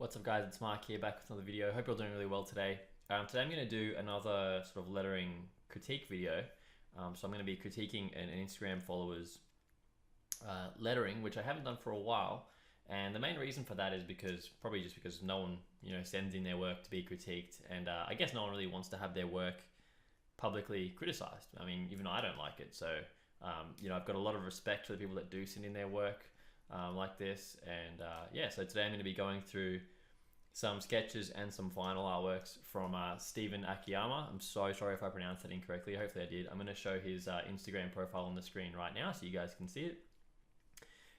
What's up guys, it's Mark here back with another video. Hope you're doing really well today. Today I'm going to do another sort of lettering critique video. So I'm going to be critiquing an Instagram follower's lettering, which I haven't done for a while. And the main reason for that is probably just because no one sends in their work to be critiqued. And I guess no one really wants to have their work publicly criticized. I mean, even I don't like it. So, I've got a lot of respect for the people that do send in their work like this. And so today I'm going to be going through some sketches and some final artworks from Stephen Akiyama. I'm so sorry if I pronounced that incorrectly. Hopefully I did. I'm going to show his Instagram profile on the screen right now so you guys can see it.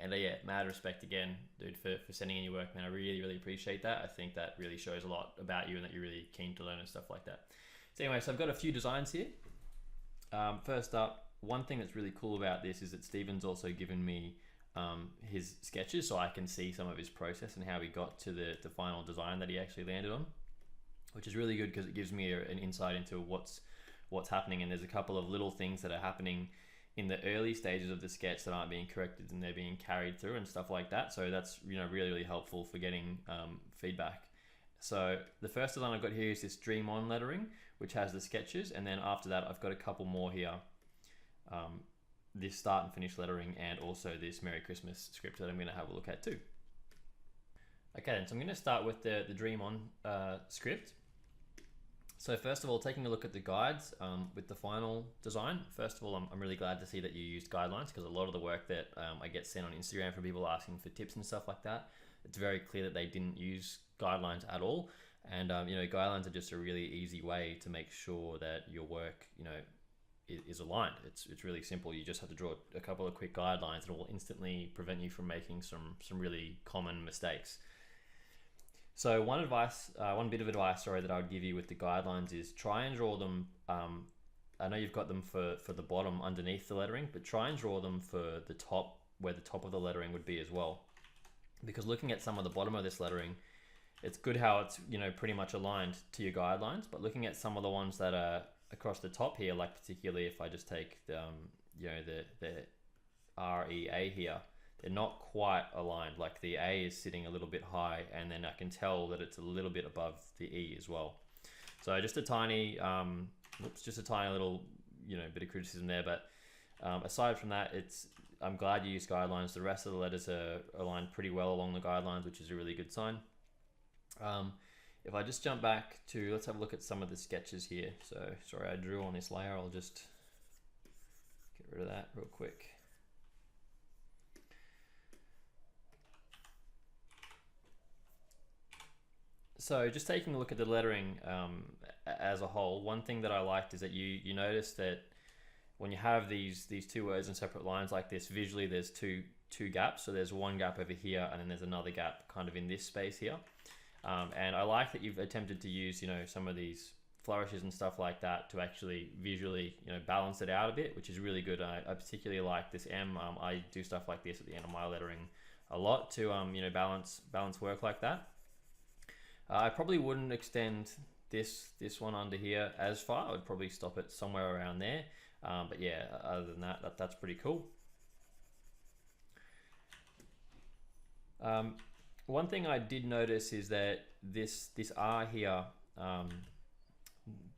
And mad respect again, dude, for sending in your work, man. I really, really appreciate that. I think that really shows a lot about you and that you're really keen to learn and stuff like that. So anyway, so I've got a few designs here. First up, one thing that's really cool about this is that Stephen's also given me his sketches so I can see some of his process and how he got to the final design that he actually landed on, which is really good because it gives me an insight into what's happening. And there's a couple of little things that are happening in the early stages of the sketch that aren't being corrected and they're being carried through and stuff like that. So that's really, really helpful for getting feedback. So the first design I've got here is this Dream On lettering, which has the sketches, and then after that I've got a couple more here. This start and finish lettering, and also this Merry Christmas script that I'm going to have a look at too. Okay, then, so I'm going to start with the Dream On script. So first of all, taking a look at the guides with the final design. First of all, I'm really glad to see that you used guidelines, because a lot of the work that I get sent on Instagram from people asking for tips and stuff like that, it's very clear that they didn't use guidelines at all. And guidelines are just a really easy way to make sure that your work, is aligned. It's really simple. You just have to draw a couple of quick guidelines and it will instantly prevent you from making some really common mistakes. So one bit of advice that I would give you with the guidelines is try and draw them. I know you've got them for the bottom underneath the lettering, but try and draw them for the top, where the top of the lettering would be as well. Because looking at some of the bottom of this lettering, it's good how it's pretty much aligned to your guidelines, but looking at some of the ones that are across the top here, like particularly if I just take the REA here, they're not quite aligned. Like the A is sitting a little bit high, and then I can tell that it's a little bit above the E as well. So just a tiny little bit of criticism there, but aside from that, I'm glad you used guidelines. The rest of the letters are aligned pretty well along the guidelines, which is a really good sign. If I just jump back to, let's have a look at some of the sketches here. So sorry, I drew on this layer. I'll just get rid of that real quick. So just taking a look at the lettering as a whole, one thing that I liked is that you notice that when you have these two words in separate lines like this, visually there's two gaps. So there's one gap over here, and then there's another gap kind of in this space here. And I like that you've attempted to use, some of these flourishes and stuff like that to actually visually, balance it out a bit, which is really good. I particularly like this M. I do stuff like this at the end of my lettering a lot to, balance work like that. I probably wouldn't extend this one under here as far. I would probably stop it somewhere around there. But yeah, other than that's pretty cool. One thing I did notice is that this R here,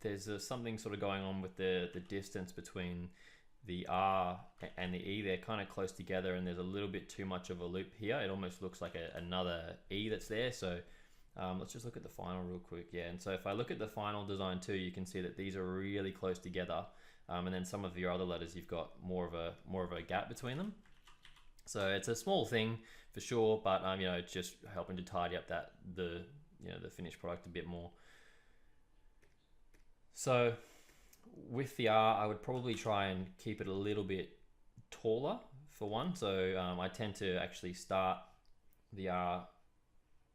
there's something sort of going on with the distance between the R and the E. They're kind of close together, and there's a little bit too much of a loop here. It almost looks like another E that's there. So let's just look at the final real quick. Yeah, and so if I look at the final design too, you can see that these are really close together. And then some of your other letters, you've got more of a gap between them. So it's a small thing for sure, but it's just helping to tidy up the finished product a bit more. So with the R, I would probably try and keep it a little bit taller for one. So I tend to actually start the R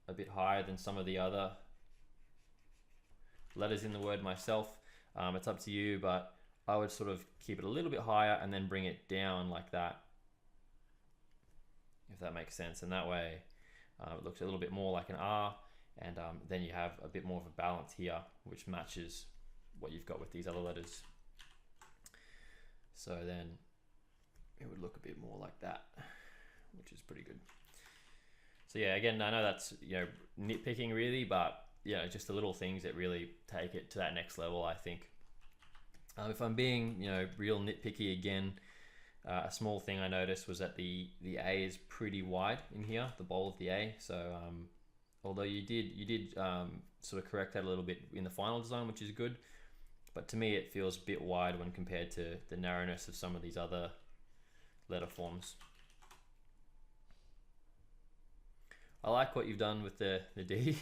a bit higher than some of the other letters in the word myself. It's up to you, but I would sort of keep it a little bit higher and then bring it down like that, if that makes sense. And that way it looks a little bit more like an R, and then you have a bit more of a balance here, which matches what you've got with these other letters. So then it would look a bit more like that, which is pretty good. So yeah, again, I know that's, you know, nitpicking really, but you know, just the little things that really take it to that next level, I think. If I'm being, you know, real nitpicky again, a small thing I noticed was that the A is pretty wide in here, the bowl of the A. So although you did sort of correct that a little bit in the final design, which is good, but to me it feels a bit wide when compared to the narrowness of some of these other letter forms. I like what you've done with the D.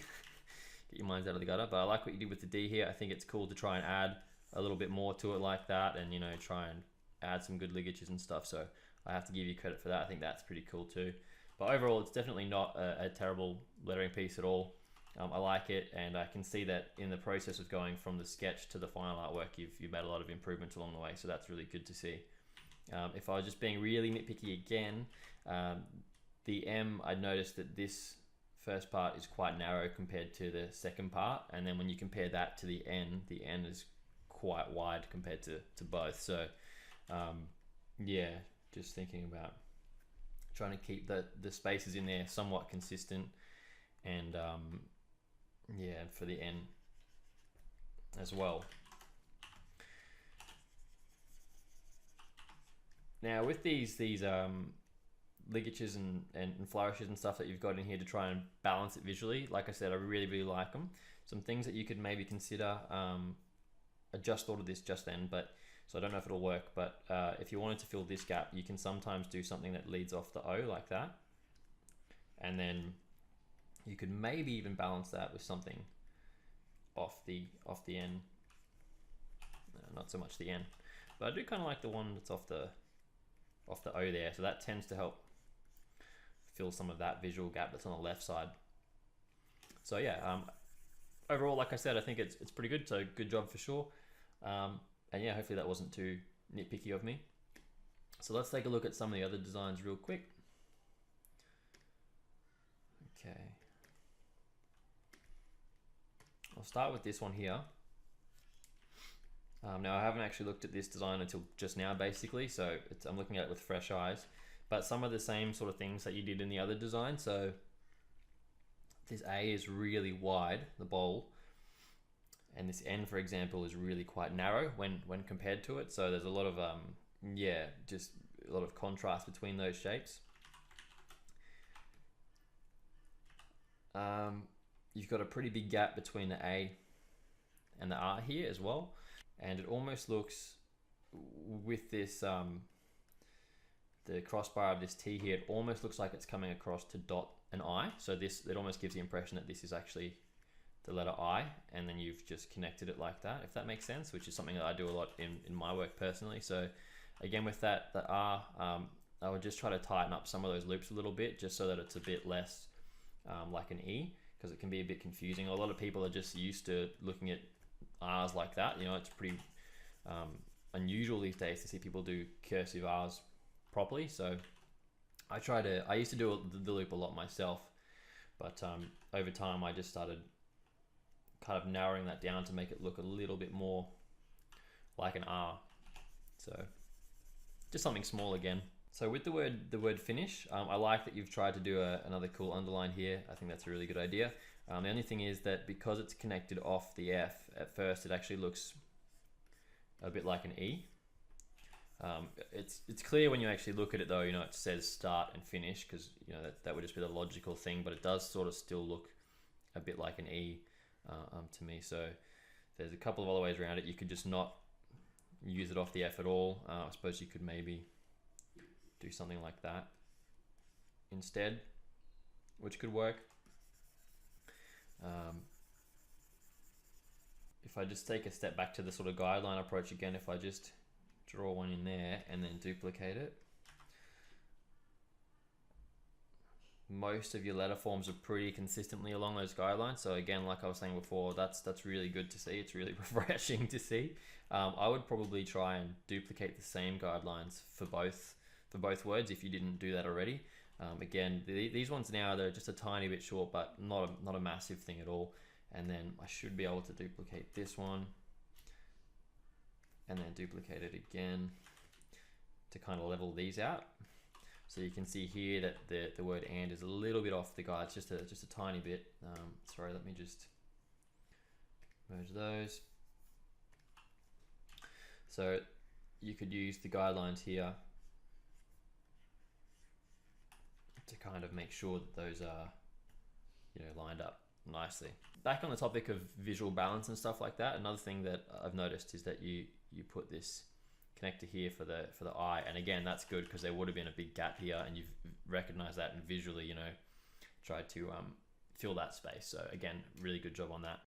Get your minds out of the gutter, but I like what you did with the D here. I think it's cool to try and add a little bit more to it like that, and you know, try and add some good ligatures and stuff. So I have to give you credit for that. I think that's pretty cool too. But overall, it's definitely not a terrible lettering piece at all. I like it, and I can see that in the process of going from the sketch to the final artwork, you've made a lot of improvements along the way. So that's really good to see. If I was just being really nitpicky again, the M, I noticed that this first part is quite narrow compared to the second part, and then when you compare that to the N is quite wide compared to both. So yeah, just thinking about trying to keep the spaces in there somewhat consistent, and yeah, for the N as well. Now with these ligatures and flourishes and stuff that you've got in here to try and balance it visually, like I said, I really like them. Some things that you could maybe consider, I just thought of this just then, but so I don't know if it'll work, but if you wanted to fill this gap, you can sometimes do something that leads off the O like that, and then you could maybe even balance that with something off the N. No, not so much the N, but I do kind of like the one that's off the O there, so that tends to help fill some of that visual gap that's on the left side. So yeah, overall, like I said, I think it's pretty good, so good job for sure. And yeah, hopefully that wasn't too nitpicky of me. So let's take a look at some of the other designs real quick. Okay, I'll start with this one here. Now I haven't actually looked at this design until just now basically, so I'm looking at it with fresh eyes, but some of the same sort of things that you did in the other design. So this A is really wide, the bowl, and this N, for example, is really quite narrow when compared to it. So there's a lot of yeah, just a lot of contrast between those shapes. You've got a pretty big gap between the A and the R here as well, and it almost looks, with this the crossbar of this T here, it almost looks like it's coming across to dot an I. So it almost gives the impression that this is actually the letter I, and then you've just connected it like that, if that makes sense, which is something that I do a lot in my work personally. So again, with the R, I would just try to tighten up some of those loops a little bit, just so that it's a bit less like an E, because it can be a bit confusing. A lot of people are just used to looking at R's like that. You know, it's pretty unusual these days to see people do cursive R's properly. So I used to do the loop a lot myself, but over time I just started kind of narrowing that down to make it look a little bit more like an R. So just something small again. So with the word finish, I like that you've tried to do another cool underline here. I think that's a really good idea. The only thing is that because it's connected off the F at first, it actually looks a bit like an E. It's clear when you actually look at it though, you know, it says start and finish, because you know that would just be the logical thing, but it does sort of still look a bit like an E to me. So there's a couple of other ways around it. You could just not use it off the F at all. I suppose you could maybe do something like that instead, which could work. If I just take a step back to the sort of guideline approach again, if I just draw one in there and then duplicate it, most of your letter forms are pretty consistently along those guidelines. So again, like I was saying before, that's really good to see. It's really refreshing to see. I would probably try and duplicate the same guidelines for both words if you didn't do that already. Again, these ones now, they're just a tiny bit short, but not a massive thing at all. And then I should be able to duplicate this one and then duplicate it again to kind of level these out. So you can see here that the word and is a little bit off the guide, just a tiny bit. Sorry, let me just merge those. So you could use the guidelines here to kind of make sure that those are, lined up nicely. Back on the topic of visual balance and stuff like that, another thing that I've noticed is that you put this connector here for the eye, and again, that's good because there would have been a big gap here, and you've recognized that and visually, tried to fill that space. So again, really good job on that.